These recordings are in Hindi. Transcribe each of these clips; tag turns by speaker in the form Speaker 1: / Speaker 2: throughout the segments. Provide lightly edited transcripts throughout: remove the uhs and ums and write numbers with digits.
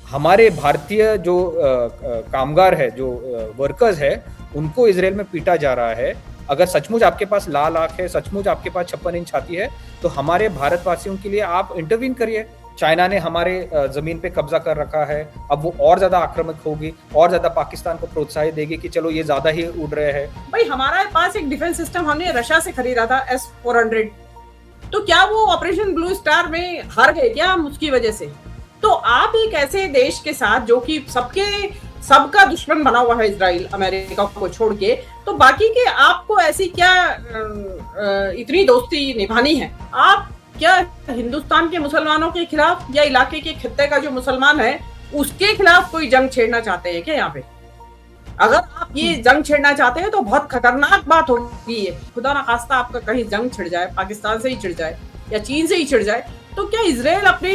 Speaker 1: हमारे भारतीय जो कामगार है, जो वर्कर्स है, उनको इजराइल में पीटा जा रहा है। अगर सचमुच आपके पास लाल आंख है, सचमुच आपके पास 56 इंच छाती है, तो हमारे भारतवासियों के लिए आप इंटरवीन करिए। चाइना ने हमारे जमीन पे कब्जा कर रखा है, अब वो और ज्यादा आक्रामक होगी, और ज्यादा पाकिस्तान को प्रोत्साहित देगी कि चलो ये ज्यादा ही उड़ रहे हैं।
Speaker 2: भाई हमारे पास एक डिफेंस सिस्टम हमने रशिया से खरीदा था S-400, तो क्या वो ऑपरेशन ब्लू स्टार में हार गए क्या हम उसकी वजह से? तो आप एक ऐसे देश के साथ जो कि सबका दुश्मन बना हुआ है, इजराइल अमेरिका को छोड़ के, तो बाकी के आपको ऐसी क्या इतनी दोस्ती निभानी है? आप क्या हिंदुस्तान के मुसलमानों के खिलाफ या इलाके के खित्ते का जो मुसलमान है उसके खिलाफ कोई जंग छेड़ना चाहते हैं क्या? यहाँ पे अगर आप ये जंग छेड़ना चाहते हैं तो बहुत खतरनाक बात होगी है। खुदा ना खास्ता आपका कहीं जंग छिड़ जाए, पाकिस्तान से ही छिड़ जाए या चीन से ही छिड़ जाए, तो क्या इजराइल अपने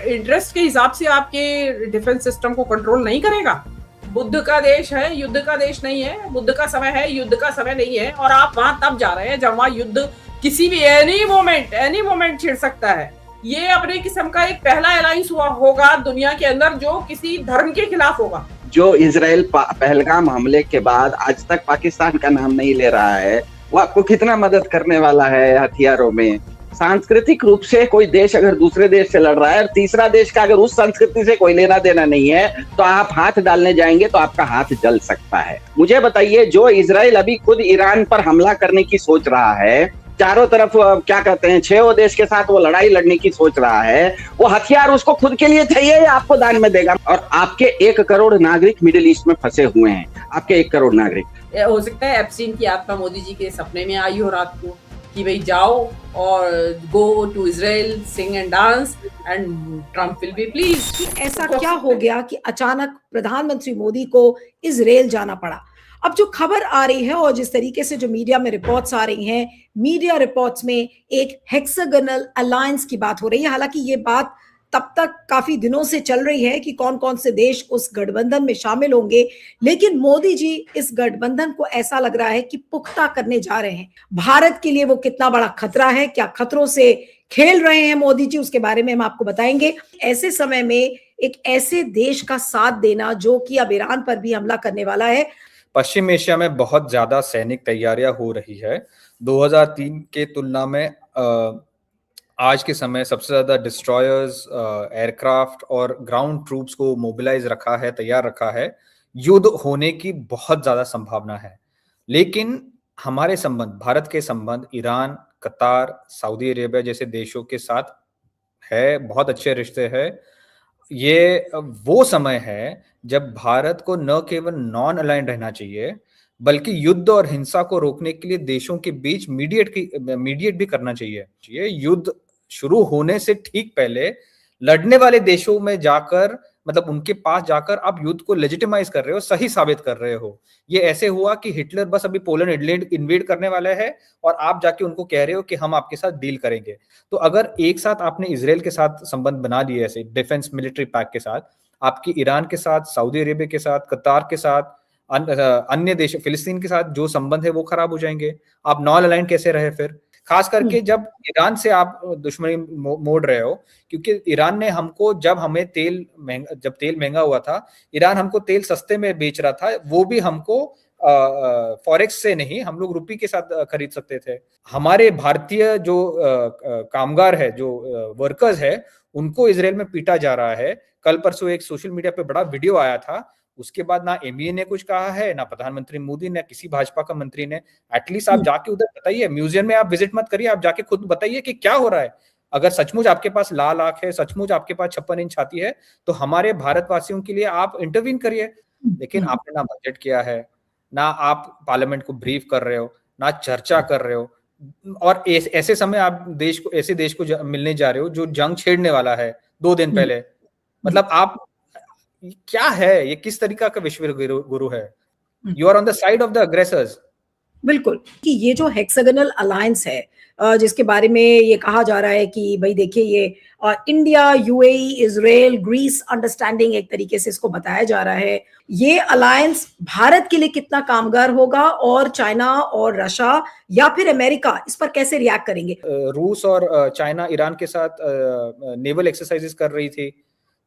Speaker 2: इंटरेस्ट के हिसाब से आपके डिफेंस सिस्टम को कंट्रोल नहीं करेगा? बुद्ध का देश है, युद्ध का देश नहीं है। बुद्ध का समय है, युद्ध का समय नहीं है। और आप वहां तब जा रहे हैं जब वहां युद्ध किसी भी एनी मोमेंट छिड़ सकता है। ये अपने किस्म का एक पहला अलायंस हुआ होगा दुनिया के अंदर जो किसी धर्म के खिलाफ होगा।
Speaker 3: जो इजराइल पहलगाम हमले के बाद आज तक पाकिस्तान का नाम नहीं ले रहा है, वो आपको कितना मदद करने वाला है हथियारों में? सांस्कृतिक रूप से कोई देश अगर दूसरे देश से लड़ रहा है और तीसरा देश का अगर उस संस्कृति से कोई लेना देना नहीं है, तो आप हाथ डालने जाएंगे तो आपका हाथ जल सकता है। मुझे बताइए, जो इजराइल अभी खुद ईरान पर हमला करने की सोच रहा है, चारों तरफ क्या कहते हैं 6 देश के साथ वो लड़ाई लड़ने की सोच रहा है, वो हथियार उसको खुद के लिए चाहिए या आपको दान में देगा? और आपके 1 करोड़ नागरिक मिडिल ईस्ट में फंसे हुए हैं, आपके 1 करोड़ नागरिक।
Speaker 2: हो सकता है एप्स्टीन की आत्मा मोदी जी के सपने में आई हो रात को कि भाई जाओ और go to Israel, sing and dance and Trump will be please.
Speaker 4: ऐसा क्या हो गया कि अचानक प्रधानमंत्री मोदी को इजराइल जाना पड़ा? अब जो खबर आ रही है और जिस तरीके से जो मीडिया में रिपोर्ट्स आ रही हैं, मीडिया रिपोर्ट्स में एक हेक्सागोनल अलायंस की बात हो रही है। हालांकि ये बात तब तक काफी दिनों से चल रही है कि कौन कौन से देश उस गठबंधन में शामिल होंगे, लेकिन मोदी जी इस गठबंधन को ऐसा लग रहा है कि पुख्ता करने जा रहे हैं। भारत के लिए वो कितना बड़ा खतरा है, क्या खतरों से खेल रहे हैं मोदी जी, उसके बारे में हम आपको बताएंगे। ऐसे समय में एक ऐसे देश का साथ देना जो कि अब ईरान पर भी हमला करने वाला है।
Speaker 1: पश्चिम एशिया में बहुत ज्यादा सैनिक तैयारियां हो रही है। 2003 के तुलना में आज के समय सबसे ज्यादा डिस्ट्रॉयर्स, एयरक्राफ्ट और ग्राउंड ट्रूप्स को मोबिलाइज रखा है, तैयार रखा है। युद्ध होने की बहुत ज्यादा संभावना है। लेकिन हमारे संबंध, भारत के संबंध ईरान, कतार, सऊदी अरेबिया जैसे देशों के साथ है, बहुत अच्छे रिश्ते हैं। ये वो समय है जब भारत को न केवल नॉन अलाइन रहना चाहिए, बल्कि युद्ध और हिंसा को रोकने के लिए देशों के बीच मीडिएट भी करना चाहिए। ये युद्ध शुरू होने से ठीक पहले लड़ने वाले देशों में जाकर, मतलब उनके पास जाकर आप युद्ध को लेजिटिमाइज कर रहे हो, सही साबित कर रहे हो। ये ऐसे हुआ कि हिटलर बस अभी पोलैंड इन्वेड करने वाला है और आप जाके उनको कह रहे हो कि हम आपके साथ डील करेंगे। तो अगर एक साथ आपने इजराइल के साथ संबंध बना लिए ऐसे डिफेंस मिलिट्री पैक के साथ, आपकी ईरान के साथ, सऊदी अरेबिया के साथ, कतार के साथ, अन्य देश, फिलिस्तीन के साथ जो संबंध है वो खराब हो जाएंगे। आप नॉन अलाइन कैसे रहे फिर? खास करके जब ईरान से आप दुश्मनी मोड़ रहे हो, क्योंकि ईरान ने हमको, जब तेल महंगा हुआ था, ईरान हमको तेल सस्ते में बेच रहा था, वो भी हमको फॉरेक्स से नहीं, हम लोग रुपये के साथ खरीद सकते थे। हमारे भारतीय जो कामगार है, जो वर्कर्स है, उनको इजराइल में पीटा जा रहा है। कल परसों एक सोशल मीडिया पे बड़ा वीडियो आया था, उसके बाद ना एमईए ने कुछ कहा है, ना प्रधानमंत्री मोदी ने, किसी भाजपा का मंत्री ने। एटलीस्ट आप जाके उधर बताइए, म्यूजियम में आप विजिट मत करिए, आप जाके खुद बताइए कि क्या हो रहा है। अगर सचमुच आपके पास लाल आंख है, सचमुच आपके पास 56 इंच छाती है, तो हमारे भारतवासियों के लिए आप इंटरवीन करिए। लेकिन आपने ना बजट किया है, ना आप पार्लियामेंट को ब्रीफ कर रहे हो, ना चर्चा कर रहे हो, और ऐसे समय आप ऐसे देश को मिलने जा रहे हो जो जंग छेड़ने वाला है 2 दिन पहले। मतलब आप क्या है, ये किस तरीका का विश्व गुरु है? You are on the side of the aggressors.
Speaker 4: बिल्कुल, कि ये जो हेक्सागोनल अलायंस है, जिसके बारे में ये कहा जा रहा है कि भाई देखिए, ये India, UAE, Israel, Greece understanding, एक तरीके से इसको बताया जा रहा है। ये अलायंस भारत के लिए कितना कामगार होगा, और चाइना और रशिया या फिर अमेरिका इस पर कैसे रिएक्ट करेंगे?
Speaker 1: रूस और चाइना ईरान के साथ नेवल एक्सरसाइजेस कर रही थी,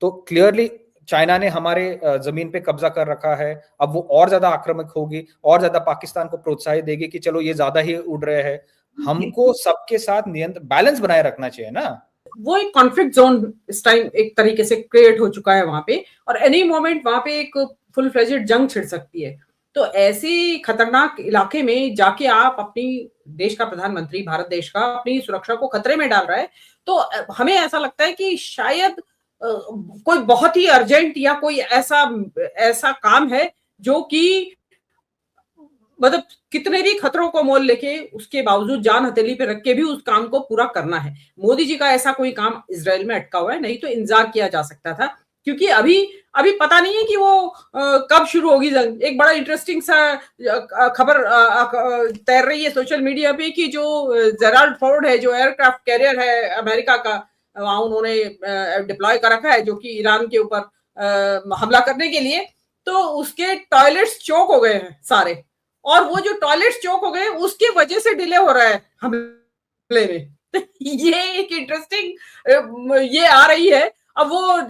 Speaker 1: तो क्लियरली चाइना ने हमारे जमीन पे कब्जा कर रखा है, अब वो और ज्यादा आक्रामक होगी, और ज्यादा पाकिस्तान को प्रोत्साहित देगी कि चलो ये ज्यादा ही उड़ रहे हैं। हमको सबके साथ नियंत्रण, बैलेंस बनाए रखना चाहिए ना।
Speaker 2: वो एक कॉन्फ्लिक्ट जोन इस टाइम एक तरीके से क्रिएट हो चुका है वहां पे, और एनी मोमेंट वहां पे एक फुल फ्लेजेड जंग छिड़ सकती है। तो ऐसी खतरनाक इलाके में जाके आप अपनी देश का प्रधानमंत्री, भारत देश का, अपनी सुरक्षा को खतरे में डाल रहा है। तो हमें ऐसा लगता है कि शायद कोई बहुत ही अर्जेंट या कोई ऐसा काम है जो कि मतलब कितने भी खतरों को मोल लेके उसके बावजूद जान हथेली पे रख के भी उस काम को पूरा करना है। मोदी जी का ऐसा कोई काम इजराइल में अटका हुआ है, नहीं तो इंतजार किया जा सकता था, क्योंकि अभी पता नहीं है कि वो कब शुरू होगी जंग। एक बड़ा इंटरेस्टिंग सा खबर तैर रही है सोशल मीडिया पे कि जो जेराल्ड फोर्ड है, जो एयरक्राफ्ट कैरियर है अमेरिका का, वहां उन्होंने डिप्लॉय कर रखा है जो कि ईरान के ऊपर हमला करने के लिए, तो उसके टॉयलेट्स चौक हो गए हैं सारे, और वो जो टॉयलेट्स चौक हो गए उसकी वजह से डिले हो रहा है हमले में। ये एक इंटरेस्टिंग ये आ रही है। अब वो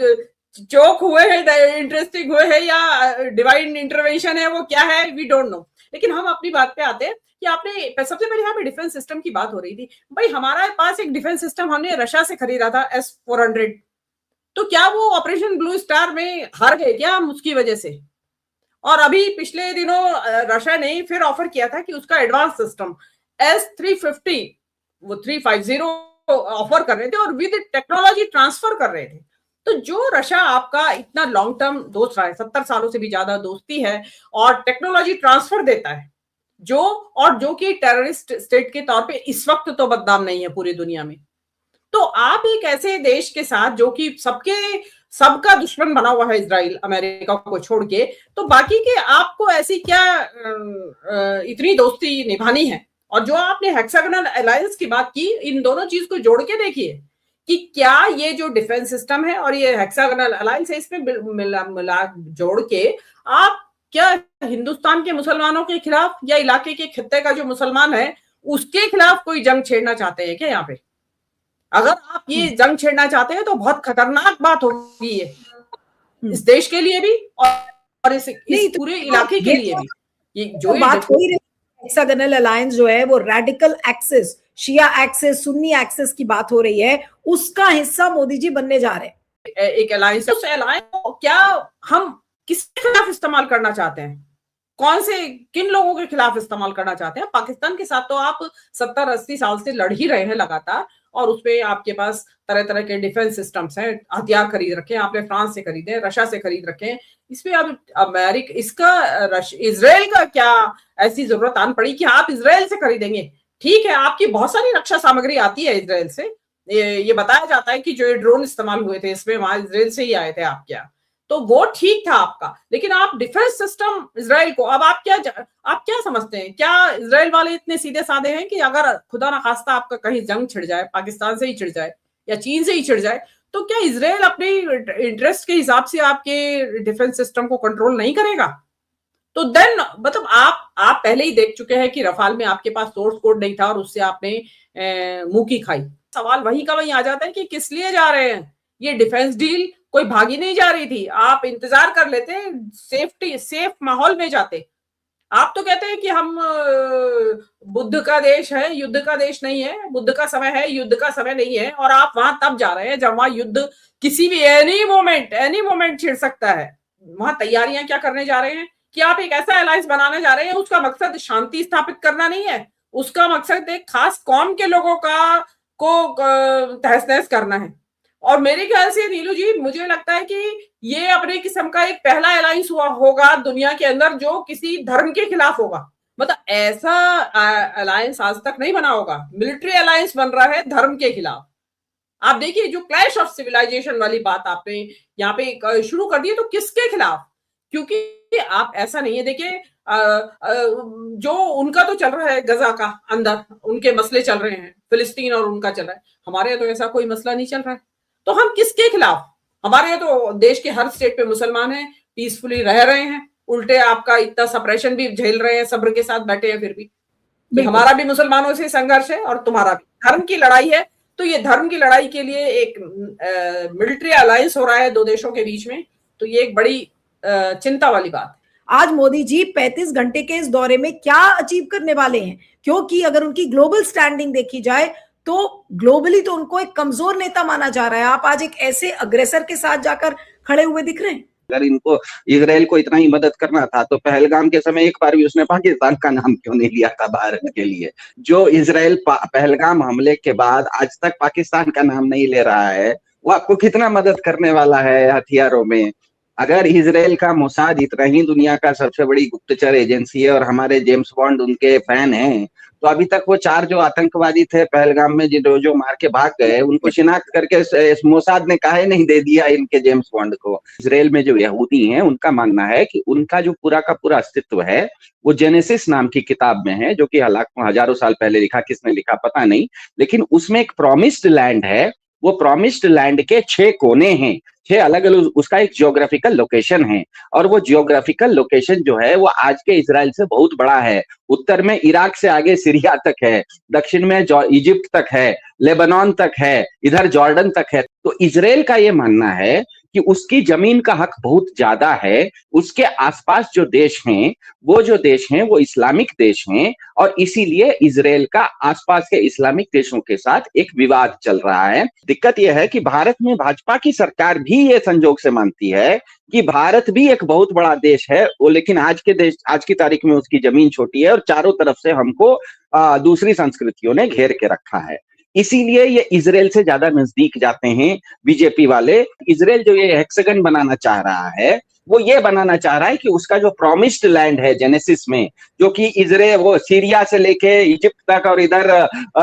Speaker 2: चौक हुए हैं, इंटरेस्टिंग हुए हैं, या डिवाइन इंटरवेंशन है, वो क्या है, वी डोंट नो। लेकिन हम अपनी बात पे आते हैं कि आपने सबसे पहले यहाँ पे डिफेंस सिस्टम की बात हो रही थी। भाई हमारा पास एक डिफेंस सिस्टम हमने रशिया से खरीदा था, S-400। तो क्या वो ऑपरेशन ब्लू स्टार में हार गए क्या हम उसकी वजह से? और अभी पिछले दिनों रशिया ने फिर ऑफर किया था कि उसका एडवांस सिस्टम S-350, वो 350 ऑफर कर रहे थे और विद टेक्नोलॉजी ट्रांसफर कर रहे थे। तो जो रशिया आपका इतना लॉन्ग टर्म दोस्त रहा है, 70 सालों से भी ज्यादा दोस्ती है, और टेक्नोलॉजी ट्रांसफर देता है, जो कि टेररिस्ट स्टेट के तौर पे इस वक्त तो बदनाम नहीं है पूरी दुनिया में, तो आप एक ऐसे देश के साथ जो कि सबका दुश्मन बना हुआ है, इजराइल अमेरिका को छोड़ के, तो बाकी के आपको ऐसी क्या इतनी दोस्ती निभानी है? और जो आपने हेक्सागोनल अलायंस की बात की, इन दोनों चीज को जोड़ के देखिए कि क्या ये जो डिफेंस सिस्टम है और ये हेक्सागोनल अलायंस है, इसमें मिला जोड़ के आप क्या हिंदुस्तान के मुसलमानों के खिलाफ या इलाके के खित्ते का जो मुसलमान है उसके खिलाफ कोई जंग छेड़ना चाहते हैं क्या? यहाँ पे अगर आप ये जंग छेड़ना चाहते हैं तो बहुत खतरनाक बात होगी ये, इस देश के लिए भी और इस पूरे इलाके के लिए भी। ये जो
Speaker 4: बात हो ही रही हेक्सागोनल अलायंस जो है वो रेडिकल एक्सिस, शिया एक्सिस, सुन्नी एक्सिस की बात हो रही है, उसका हिस्सा मोदी जी बनने जा रहे हैं।
Speaker 2: एक अलायंस, उस अलायंस को क्या हम किसके खिलाफ इस्तेमाल करना चाहते हैं? किन लोगों के खिलाफ इस्तेमाल करना चाहते हैं? पाकिस्तान के साथ तो आप 70-80 साल से लड़ ही रहे हैं लगातार, और उसपे आपके पास तरह तरह के डिफेंस सिस्टम्स हैं, हथियार खरीद रखे हैं आपने, फ्रांस से खरीदे, रशिया से खरीद रखे हैं। इसमें अब अमेरिका इजराइल का क्या ऐसी जरूरत आन पड़ी कि आप इजराइल से खरीदेंगे? ठीक है, आपकी बहुत सारी रक्षा सामग्री आती है इजराइल से, ये बताया जाता है कि जो ये ड्रोन इस्तेमाल हुए थे इसमें वहां इजराइल से ही आए थे आपके यहाँ, तो वो ठीक था आपका। लेकिन आप डिफेंस सिस्टम इजराइल को, अब आप क्या समझते हैं? क्या इजराइल वाले इतने सीधे साधे हैं कि अगर खुदा ना खास्ता आपका कहीं जंग छिड़ जाए, पाकिस्तान से ही छिड़ जाए या चीन से ही छिड़ जाए, तो क्या इजराइल अपने इंटरेस्ट के हिसाब से आपके डिफेंस सिस्टम को कंट्रोल नहीं करेगा? तो देन मतलब आप पहले ही देख चुके हैं कि रफाल में आपके पास सोर्स कोड नहीं था और उससे आपने मुंह की खाई। सवाल वही का वही आ जाता है कि किस लिए जा रहे हैं ये डिफेंस डील? कोई भागी नहीं जा रही थी, आप इंतजार कर लेते, सेफ माहौल में जाते। आप तो कहते हैं कि हम बुद्ध का देश है, युद्ध का देश नहीं है, बुद्ध का समय है, युद्ध का समय नहीं है, और आप वहां तब जा रहे हैं जब वहां युद्ध किसी भी एनी मोमेंट छिड़ सकता है। वहां तैयारियां क्या करने जा रहे हैं कि आप एक ऐसा अलायंस बनाने जा रहे हैं, उसका मकसद शांति स्थापित करना नहीं है, उसका मकसद एक खास कौम के लोगों को तहस नहस करना है। और मेरे ख्याल से नीलू जी, मुझे लगता है कि ये अपने किस्म का एक पहला अलायंस होगा दुनिया के अंदर जो किसी धर्म के खिलाफ होगा। मतलब ऐसा अलायंस आज तक नहीं बना होगा, मिलिट्री अलायंस बन रहा है धर्म के खिलाफ। आप देखिए जो क्लैश ऑफ सिविलाइजेशन वाली बात आपने यहाँ पे शुरू कर दी है, तो किसके खिलाफ? क्योंकि आप ऐसा नहीं है, देखिए जो उनका तो चल रहा है गजा का अंदर, उनके मसले चल रहे हैं, फिलिस्तीन और उनका चल रहा है, हमारे यहाँ तो ऐसा कोई मसला नहीं चल रहा है। तो हम किसके खिलाफ? हमारे यहाँ तो देश के हर स्टेट पे मुसलमान हैं, पीसफुली रह रहे हैं, उल्टे आपका इतना सप्रेशन भी झेल रहे हैं, सब्र के साथ बैठे हैं, फिर भी हमारा भी मुसलमानों से संघर्ष है और तुम्हारा भी। धर्म की लड़ाई है, तो ये धर्म की लड़ाई के लिए एक मिलिट्री अलायंस हो रहा है दो देशों के बीच में, तो तो ये एक बड़ी चिंता वाली बात।
Speaker 4: आज मोदी जी 35 घंटे के इस दौरे में क्या अचीव करने वाले हैं, क्योंकि अगर उनकी ग्लोबल स्टैंडिंग देखी जाए तो ग्लोबली तो उनको एक कमजोर नेता माना जा रहा है। आप आज एक ऐसे अग्रेसर के साथ जाकर खड़े हुए दिख रहे हैं।
Speaker 3: अगर इनको इजराइल को इतना ही मदद करना था तो पहलगाम के समय एक बार भी उसने पाकिस्तान का नाम क्यों नहीं लिया था भारत के लिए? जो इजराइल पहलगाम हमले के बाद आज तक पाकिस्तान का नाम नहीं ले रहा है, वो आपको कितना मदद करने वाला है हथियारों में? अगर इजराइल का मोसाद इतना ही दुनिया का सबसे बड़ी गुप्तचर एजेंसी है और हमारे जेम्स बॉन्ड उनके फैन हैं, तो अभी तक वो 4 जो आतंकवादी थे पहलगाम में जो मार के भाग गए, उनको शिनाख्त करके मोसाद ने काहे नहीं दे दिया इनके जेम्स बॉन्ड को? इजराइल में जो यहूदी हैं उनका मानना है कि उनका जो पूरा का पूरा अस्तित्व है वो जेनेसिस नाम की किताब में है, जो कि हजारों साल पहले लिखा, किसने लिखा पता नहीं, लेकिन उसमें एक प्रॉमिस्ड लैंड है। वो प्रॉमिस्ड लैंड के 6 कोने हैं, 6 अलग अलग उसका एक जियोग्राफिकल लोकेशन है, और वो जियोग्राफिकल लोकेशन जो है वो आज के इजराइल से बहुत बड़ा है। उत्तर में इराक से आगे सीरिया तक है, दक्षिण में इजिप्ट तक है, लेबनान तक है, इधर जॉर्डन तक है। तो इजराइल का ये मानना है कि उसकी जमीन का हक बहुत ज्यादा है। उसके आसपास जो देश हैं वो इस्लामिक देश हैं, और इसीलिए इजराइल का आसपास के इस्लामिक देशों के साथ एक विवाद चल रहा है। दिक्कत यह है कि भारत में भाजपा की सरकार भी ये संजोग से मानती है कि भारत भी एक बहुत बड़ा देश है वो, लेकिन आज की तारीख में उसकी जमीन छोटी है और चारों तरफ से हमको दूसरी संस्कृतियों ने घेर के रखा है। इसीलिए ये इजराइल से ज्यादा नजदीक जाते हैं बीजेपी वाले। इजराइल जो ये हेक्सागन बनाना चाह रहा है, वो ये बनाना चाह रहा है कि उसका जो प्रॉमिस्ड लैंड है जेनेसिस में, जो कि इजराइल वो सीरिया से लेके इजिप्ट तक और इधर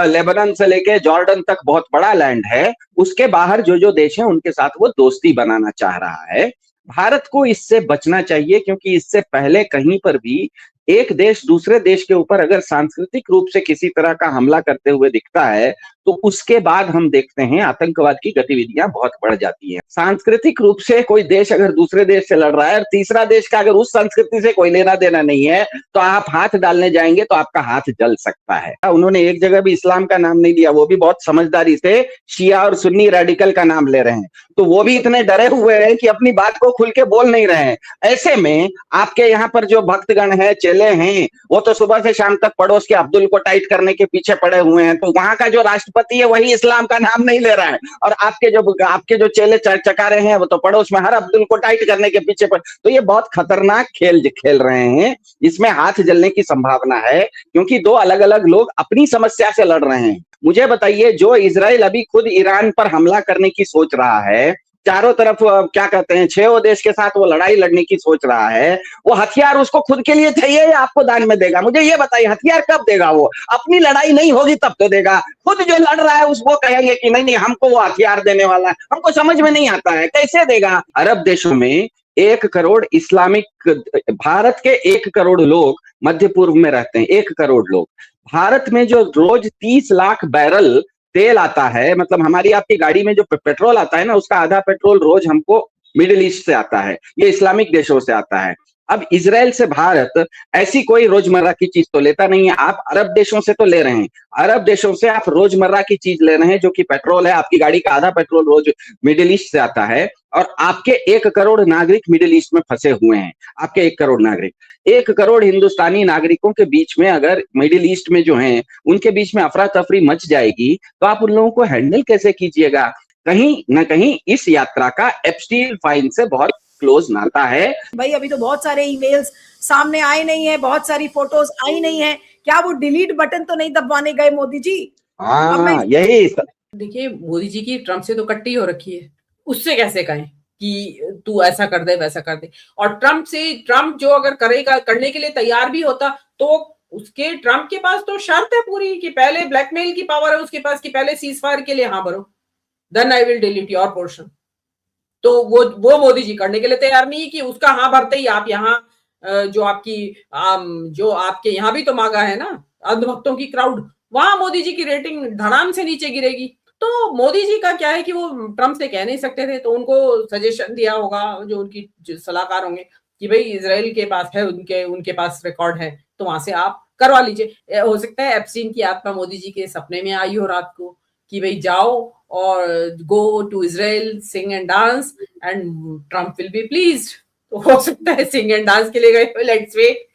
Speaker 3: लेबनान से लेके जॉर्डन तक बहुत बड़ा लैंड है, उसके बाहर जो देश हैं उनके साथ वो दोस्ती बनाना चाह रहा है। भारत को इससे बचना चाहिए, क्योंकि इससे पहले कहीं पर भी एक देश दूसरे देश के ऊपर अगर सांस्कृतिक रूप से किसी तरह का हमला करते हुए दिखता है तो उसके बाद हम देखते हैं आतंकवाद की गतिविधियां बहुत बढ़ जाती हैं। सांस्कृतिक रूप से कोई देश अगर दूसरे देश से लड़ रहा है और तीसरा देश का अगर उस संस्कृति से कोई लेना देना नहीं है तो आप हाथ डालने जाएंगे तो आपका हाथ जल सकता है। उन्होंने एक जगह भी इस्लाम का नाम नहीं लिया, वो भी बहुत समझदारी से शिया और सुन्नी रेडिकल का नाम ले रहे हैं, तो वो भी इतने डरे हुए हैं कि अपनी बात को खुल के बोल नहीं रहे हैं। ऐसे में आपके यहाँ पर जो भक्तगण है, चेले हैं, वो तो सुबह से शाम तक पड़ोस के अब्दुल को टाइट करने के पीछे पड़े हुए हैं, तो वहां का जो राष्ट्रपति है वही इस्लाम का नाम नहीं ले रहा है, और आपके जो चेले चकारे हैं वो तो पड़ोस में हर अब्दुल को टाइट करने के पीछे तो ये बहुत खतरनाक खेल खेल रहे हैं। इसमें हाथ जलने की संभावना है, क्योंकि 2 अलग अलग लोग अपनी समस्या से लड़ रहे हैं। मुझे बताइए, जो इजराइल अभी खुद ईरान पर हमला करने की सोच रहा है, चारों तरफ क्या कहते हैं 6 देश के साथ वो लड़ाई लड़ने की सोच रहा है, वो हथियार उसको खुद के लिए चाहिए या आपको दान में देगा? मुझे ये बताइए, हथियार कब देगा? वो अपनी लड़ाई नहीं होगी तब तो देगा। खुद जो लड़ रहा है उसको कहेंगे कि नहीं हमको वो हथियार देने वाला है, हमको समझ में नहीं आता है कैसे देगा। अरब देशों में 1 करोड़ इस्लामिक, भारत के 1 करोड़ लोग मध्य पूर्व में रहते हैं, 1 करोड़ लोग। भारत में जो रोज 30 लाख बैरल तेल आता है, मतलब हमारी आपकी गाड़ी में जो पेट्रोल आता है ना, उसका आधा पेट्रोल रोज हमको मिडिल ईस्ट से आता है, ये इस्लामिक देशों से आता है। अब इजराइल से भारत ऐसी कोई रोजमर्रा की चीज तो लेता नहीं है। आप अरब देशों से तो ले रहे हैं, अरब देशों से आप रोजमर्रा की चीज ले रहे हैं, जो कि पेट्रोल है। आपकी गाड़ी का आधा पेट्रोल रोज मिडिल ईस्ट से आता है, और आपके 1 करोड़ नागरिक मिडिल ईस्ट में फंसे हुए हैं। आपके 1 करोड़ नागरिक, 1 करोड़ हिंदुस्तानी नागरिकों के बीच में अगर मिडिल ईस्ट में जो हैं उनके बीच में अफरा तफरी मच जाएगी तो आप उन लोगों को हैंडल कैसे कीजिएगा? कहीं ना कहीं इस यात्रा का एप्स्टीन फाइन से बहुत क्लोज नाता है।
Speaker 4: भाई अभी तो बहुत सारे ईमेल्स सामने आए नहीं है, बहुत सारी फोटोज आई नहीं है, क्या वो डिलीट बटन तो नहीं दबाने गए मोदी जी?
Speaker 3: हाँ, यही।
Speaker 2: देखिए, मोदी जी की ट्रम्प से तो कट्टी हो रखी है, उससे कैसे कहें कि तू ऐसा कर दे वैसा कर दे। और ट्रम्प जो अगर करेगा, करने के लिए तैयार भी होता, तो उसके ट्रम्प के पास तो शर्त है पूरी कि पहले ब्लैकमेल की पावर है उसके पास कि पहले सीजफायर के लिए हाँ भरो, then I will delete your portion. तो वो मोदी जी करने के लिए तैयार नहीं है कि उसका हाँ भरते ही आप यहाँ जो आपके यहाँ भी तो मांगा है ना अंधभक्तों की क्राउड, वहां मोदी जी की रेटिंग धड़ाम से नीचे गिरेगी। तो मोदी जी का क्या है कि वो ट्रम्प से कह नहीं सकते थे, तो उनको सजेशन दिया होगा जो उनकी सलाहकार होंगे कि भाई इजराइल के पास है, उनके पास रिकॉर्ड है, तो वहां से आप करवा लीजिए। हो सकता है एप्स्टीन की आत्मा मोदी जी के सपने में आई हो रात को कि भाई जाओ और go to Israel, sing and dance, and Trump will be pleased. तो हो सकता है सिंग एंड डांस के लिए गए, लेट्स वेट।